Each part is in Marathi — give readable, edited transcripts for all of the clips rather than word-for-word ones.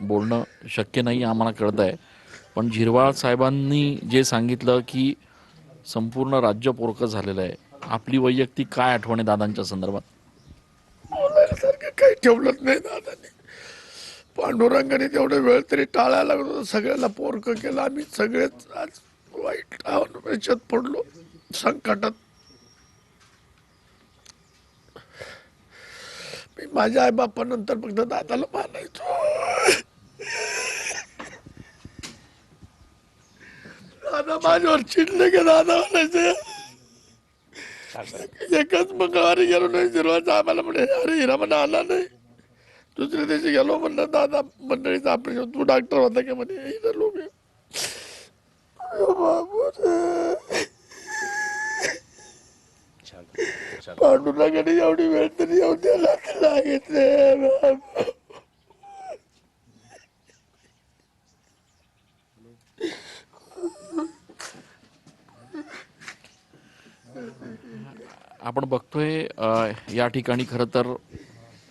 बोलणं शक्य नाही आम्हाला कळत आहे, पण झिरवाळ साहेबांनी जे सांगितलं की संपूर्ण राज्य पोरकं झालेलं आहे. आपली वैयक्तिक काय आठवण आहे दादांच्या संदर्भात? बोलायसारखं काही ठेवलंच नाही दादाने. पांडुरंगाने तेवढा वेळ तरी टाळायला लागलो होतं. सगळ्याला पोरकं केलं. आम्ही सगळेच आज वाईट याच्यात पडलो, संकटात. मी माझ्या आई बापानंतर फक्त दादाला मानायचो. दादा माझ्यावर चिडले की दादा म्हणायचे. एकच मंगळवारी गेलो नाही झिरवाचा, आम्हाला म्हणे अरे हिरा म्हणा आला नाही. दुसऱ्या दिवशी गेलो म्हणलं दादा मंडळीचं ऑपरेशन, तू डॉक्टर होता की म्हणे इथं लोक. पांडुरंगाने एवढी वेळ तरी येऊ द्यायला सांगितले. आपण बघतोय या ठिकाणी खरं तर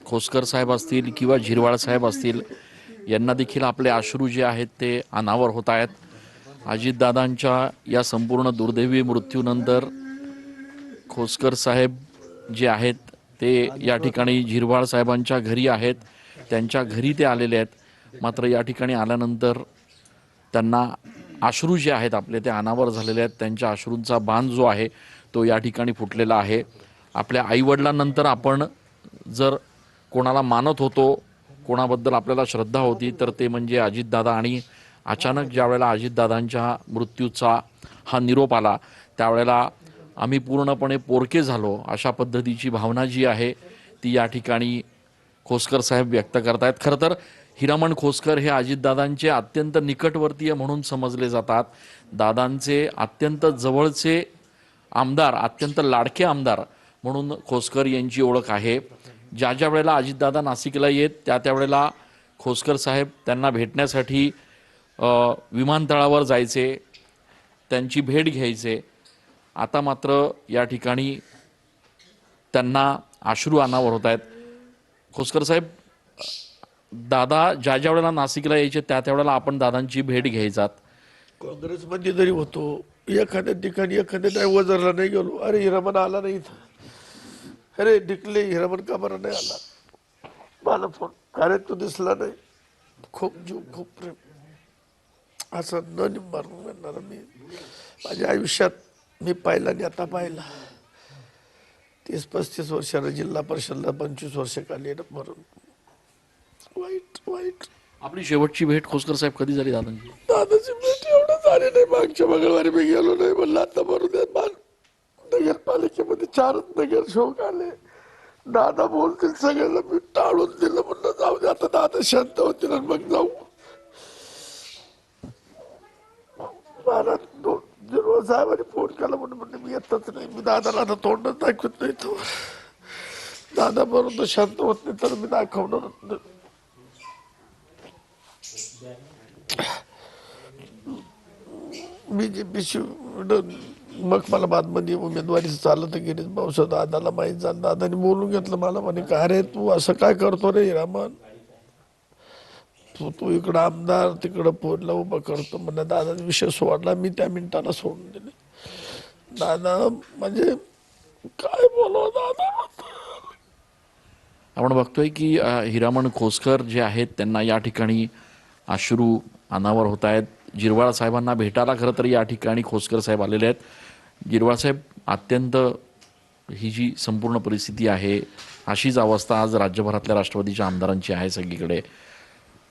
खोसकर साहेब असतील किंवा झिरवाळ साहेब असतील, यांना देखील आपले अश्रू जे आहेत ते अनावर होत आहेत. अजितदादांच्या या संपूर्ण दुर्दैवी मृत्यूनंतर खोसकर साहेब जे आहेत ते या ठिकाणी झिरवाळ साहेबांच्या घरी आहेत. त्यांच्या घरी ते आलेले आहेत. मात्र या ठिकाणी आल्यानंतर त्यांना अश्रू जे आहेत आपले ते अनावर झालेले आहेत. त्यांच्या अश्रूंचा बांध जो आहे तो या ठिकाणी फुटलेला आहे. आपल्या आईवडिलांनंतर आपण जर कोणाला मानत होतो, कोणाबद्दल आपल्याला श्रद्धा होती, तर ते म्हणजे अजितदादा. आणि अचानक ज्या वेळेला अजितदादांच्या मृत्यूचा हा निरोप आला त्यावेळेला आम्ही पूर्णपणे पोरके झालो, अशा पद्धतीची भावना जी आहे ती या ठिकाणी खोसकर साहेब व्यक्त करतायत. खरं तर हिरामण खोसकर हे अजितदादांचे अत्यंत निकटवर्तीय म्हणून समजले जातात. दादांचे अत्यंत जवळचे आमदार, अत्यंत लाडके आमदार म्हणून खोसकर यांची ओळख आहे. ज्या ज्या वेळेला अजितदादा नाशिकला येत त्या वेळेला खोसकर साहेब त्यांना भेटण्यासाठी विमानतळावर जायचे, त्यांची भेट घ्यायचे. आता मात्र या ठिकाणी त्यांना अश्रू अनावर होत आहेत. खोसकर साहेब, दादा ज्या ज्या वेळेला नाशिकला यायचे त्या वेळेला आपण दादांची भेट घ्यायचात. काँग्रेसमध्ये जरी होतो, एखाद्या ठिकाणी एखाद्या नाही वजरला नाही गेलो, अरे हिरामन आला नाही इथं, अरे डिकले हिरामन का बरं नाही आला, मला फोन अरे तू दिसला नाही. खूप जीव खूप प्रेम असं न मारून येणार. मी माझ्या आयुष्यात मी पाहिला आणि आता पाहिला. 30-35 वर्षाला जिल्हा परिषदला 25 वर्ष काढली मरून. वाईट वाईट. आपली शेवटची भेट खोसकर साहेब कधी झाली दादांची? दादाची भेट एवढं झाली नाही. मागच्या मंगळवारी मी गेलो नाही, म्हणलं आता बरोबर नगरपालिकेमध्ये 4 नगरसेवक आले. दादा बोलतील सगळ्यांना, मी टाळून दिलं. म्हणलं जाऊ दे आता, दादा शांत होतील आणि मग जाऊ. मला झिरवाळ साहेबांनी फोन केला म्हणून मी येतच नाही. मी दादाला आता तोंडच दाखवत नाही. तो दादा बरोबर शांत होत नाही तर मी दाखवणारच नाही. बीजेपी मग मला बादमध्ये उमेदवारी चालत गेली. भाऊसाहेब दादाला माहीत झालं. दादाने बोलून घेतलं मला, म्हणे का रे तू असं काय करतो रे हिरामन, तू इकडं आमदार तिकडं फोनला उभं करतो म्हणजे. दादाचा विषय सोडला, मी त्या मिनिटाला सोडून दिले. दादा म्हणजे काय बोलव दादा. आपण बघतोय की हिरामण खोसकर जे आहेत त्यांना या ठिकाणी अश्रू अनावर होत आहेत. झिरवाळ साहेबांना भेटायला खरं तर या ठिकाणी खोसकर साहेब आलेले आहेत. झिरवाळ साहेब, अत्यंत ही जी संपूर्ण परिस्थिती आहे, अशीच अवस्था आज राज्यभरातल्या राष्ट्रवादीच्या आमदारांची आहे. सगळीकडे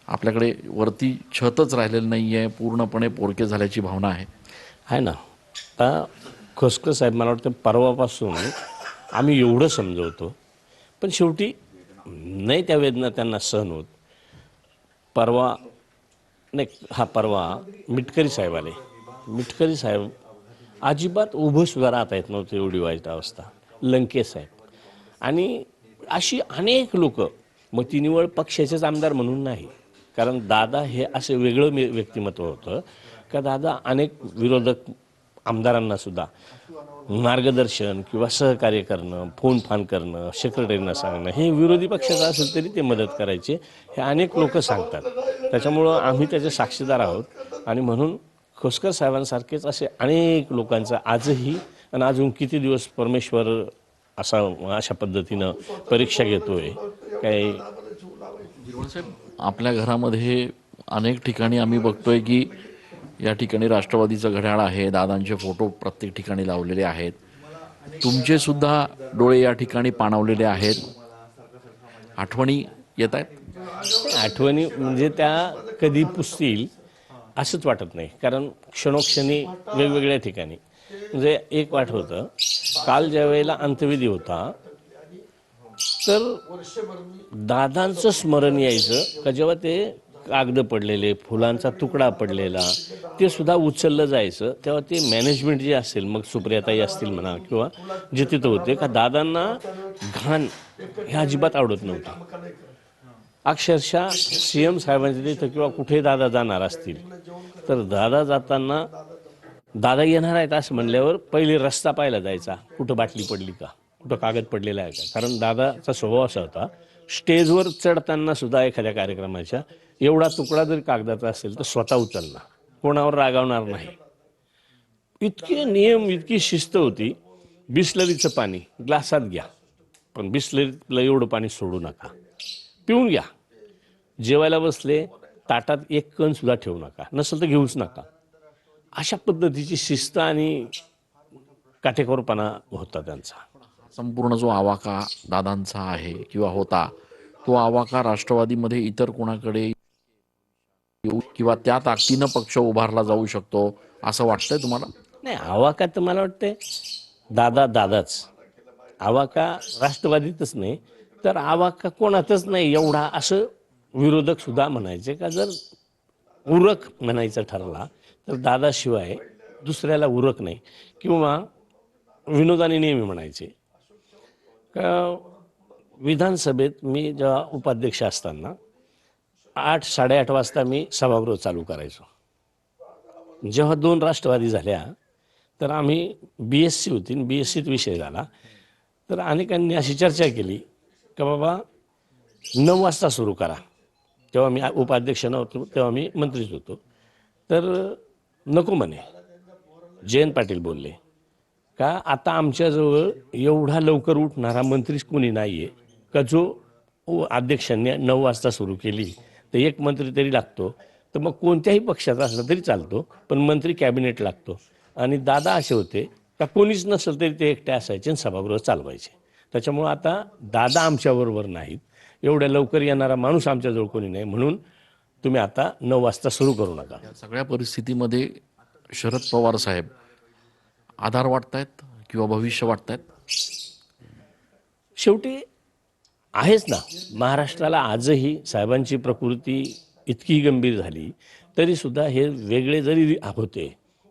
आपल्याकडे वरती छतच राहिलेलं नाही आहे, पूर्णपणे पोरके झाल्याची भावना आहे ना. आता खोसकर साहेब, मला वाटतं परवापासून आम्ही एवढं समजवतो, पण शेवटी नाही त्या वेदना त्यांना सहन होत. परवा मिटकरी साहेब आले. मिटकरी साहेब अजिबात उभं सुद्धा राहता येत नव्हतं, एवढी वाईट अवस्था. लंके साहेब आणि अशी अनेक लोक. मग ती निवड पक्षाचेच आमदार म्हणून नाही, कारण दादा हे असे वेगळं व्यक्तिमत्व होतं का दादा अनेक विरोधक आमदारांना सुद्धा मार्गदर्शन किंवा सहकार्य करणं, फोन फान करणं, सेक्रेटरींना सांगणं, हे विरोधी पक्षाचं असेल तरी ते मदत करायचे, हे अनेक लोक सांगतात. त्याच्यामुळं आम्ही त्याचे साक्षीदार आहोत आणि म्हणून खोसकर साहेबांसारखेच असे अनेक लोकांचं आजही आणि अजून किती दिवस परमेश्वर अशा पद्धतीनं परीक्षा घेतोय काही. साहेब, आपल्या घरामध्ये अनेक ठिकाणी आम्ही बघतोय की या ठिकाणी राष्ट्रवादीचं घड्याळ आहे, दादांचे फोटो प्रत्येक ठिकाणी लावलेले आहेत, तुमचे सुद्धा डोळे या ठिकाणी पाणावलेले आहेत. आठवणी येत आहेत? आठवणी म्हणजे त्या कधी पुसतील असंच वाटत नाही, कारण क्षणोक्षणी वेगवेगळ्या ठिकाणी म्हणजे एक वाट होतं. काल ज्या वेळेला अंत्यविधी होता तर दादांचं स्मरण यायचं का जेव्हा ते कागद पडलेले, फुलांचा तुकडा पडलेला ते सुद्धा उचललं जायचं, तेव्हा ते मॅनेजमेंट जे असेल, मग सुप्रियाताई असतील म्हणा किंवा जे तिथं होते, का दादांना घाण हे अजिबात आवडत नव्हतं. अक्षरशः CM साहेबांच्या तिथं किंवा कुठे दादा जाणार असतील तर दादा जाताना दादा येणार आहेत असं म्हणल्यावर पहिले रस्ता पाहायला जायचा, कुठं बाटली पडली का, कुठं कागद पडलेला आहे का. कारण दादाचा स्वभाव असा होता, स्टेजवर चढताना सुद्धा एखाद्या कार्यक्रमाच्या एवढा तुकडा जरी कागदाचा असेल तर स्वतः उचलणार, कोणावर रागावणार नाही. इतके नियम, इतकी शिस्त होती. बिस्लरीचं पाणी ग्लासात घ्या, पण बिस्लरीतलं एवढं पाणी सोडू नका, पिऊन घ्या. जेवायला बसले ताटात एक कण सुद्धा ठेवू नका, नसेल तर घेऊच नका. अशा पद्धतीची शिस्त आणि काटेकोरपणा होता त्यांचा. संपूर्ण जो आवाका दादांचा आहे किंवा होता, तो आवाका राष्ट्रवादीमध्ये इतर कोणाकडे येऊ किंवा त्या ताकदीनं पक्ष उभारला जाऊ शकतो असं वाटतंय तुम्हाला? नाही, आवाका तर मला वाटते दादाच. आवाका राष्ट्रवादीतच नाही तर आवाका कोणातच नाही एवढा, असं विरोधक सुद्धा म्हणायचे. का जर उरक म्हणायचं ठरला तर दादाशिवाय दुसऱ्याला उरक नाही. किंवा विनोदाने नेहमी म्हणायचे का विधानसभेत मी जेव्हा उपाध्यक्ष असताना 8-8:30 वाजता मी सभागृह चालू करायचो. जेव्हा 2 राष्ट्रवादी झाल्या तर आम्ही BSc होती, BScत विषय झाला तर अनेकांनी अशी चर्चा केली का बाबा 9 वाजता सुरू करा. तेव्हा मी उपाध्यक्ष नव्हतो, तेव्हा मी मंत्रीच होतो. तर नको म्हणे. जयंत पाटील बोलले का आता आमच्याजवळ एवढा लवकर उठणारा मंत्रीच कोणी नाही आहे का जो अध्यक्षांनी 9 वाजता सुरू केली तर एक मंत्री तरी लागतो. तर मग कोणत्याही पक्षाचा असला तरी चालतो, पण मंत्री कॅबिनेट लागतो. आणि दादा असे होते का कोणीच नसेल तरी ते एकटे असायचे आणि सभागृह चालवायचे. त्याच्यामुळं आता दादा आमच्याबरोबर नाहीत, एवढ्या लवकर येणारा माणूस आमच्याजवळ कोणी नाही, म्हणून तुम्ही आता 9 वाजता सुरू करू नका. या सगळ्या परिस्थितीमध्ये शरद पवार साहेब आधार वाटतायत किंवा भविष्य वाटतायत? शेवटी आहेच ना, महाराष्ट्राला आजही साहेबांची प्रकृती इतकी गंभीर झाली तरी सुद्धा हे वेगळे जरी होते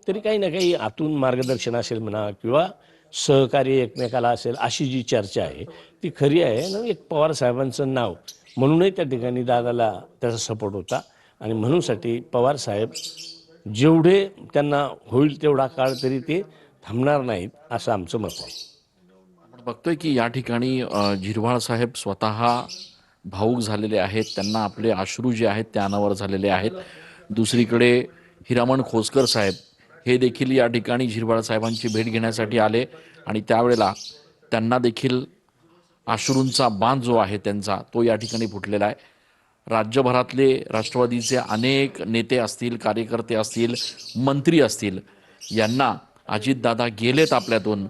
तरी काही ना काही आतून मार्गदर्शन असेल म्हणा किंवा सहकार्य एकमेकाला असेल, अशी जी चर्चा आहे ती खरी आहे ना. एक पवार साहेबांचं नाव म्हणूनही त्या ठिकाणी दादाला त्याचा सपोर्ट होता आणि म्हणूनसाठी पवार साहेब जेवढे त्यांना होईल तेवढा काळ तरी ते थांबणार नाहीत असं आमचं मत आहे. आपण बघतोय की या ठिकाणी झिरवाळ साहेब स्वतः भाऊक झालेले आहेत, त्यांना आपले अश्रू जे आहेत ते अनावर झालेले आहेत. दुसरीकडे हिरामण खोसकर साहेब हे देखील या ठिकाणी झिरवाळ साहेबांची भेट घेण्यासाठी आले आणि त्यावेळेला त्यांना देखील अश्रूंचा बांध जो आहे त्यांचा तो या ठिकाणी फुटलेला आहे. राज्यभरातले राष्ट्रवादीचे अनेक नेते असतील, कार्यकर्ते असतील, मंत्री असतील, यांना अजितदादा गेलेत आपल्यातून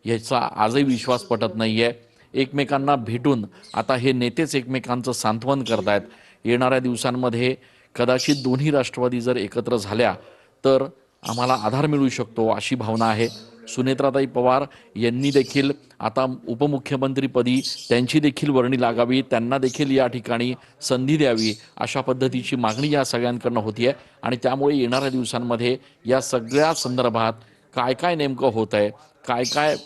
याचा आजही विश्वास पटत नाही आहे. एकमेकांना भेटून आता हे नेतेच एकमेकांचं सांत्वन करतायत. येणाऱ्या दिवसांमध्ये कदाचित दोन्ही राष्ट्रवादी जर एकत्र झाल्या तर आम्हाला आधार मिळू शकतो अशी भावना आहे. सुनेत्राताई पवार यांनी देखील आता उपमुख्यमंत्रीपदी त्यांची देखील वर्णी लागावी, त्यांना देखील या ठिकाणी संधी द्यावी अशा पद्धतीची मागणी या सगळ्यांकडनं होती आहे. आणि त्यामुळे येणाऱ्या दिवसांमध्ये या सगळ्या संदर्भात काय काय नेमकं होत आहे, काय काय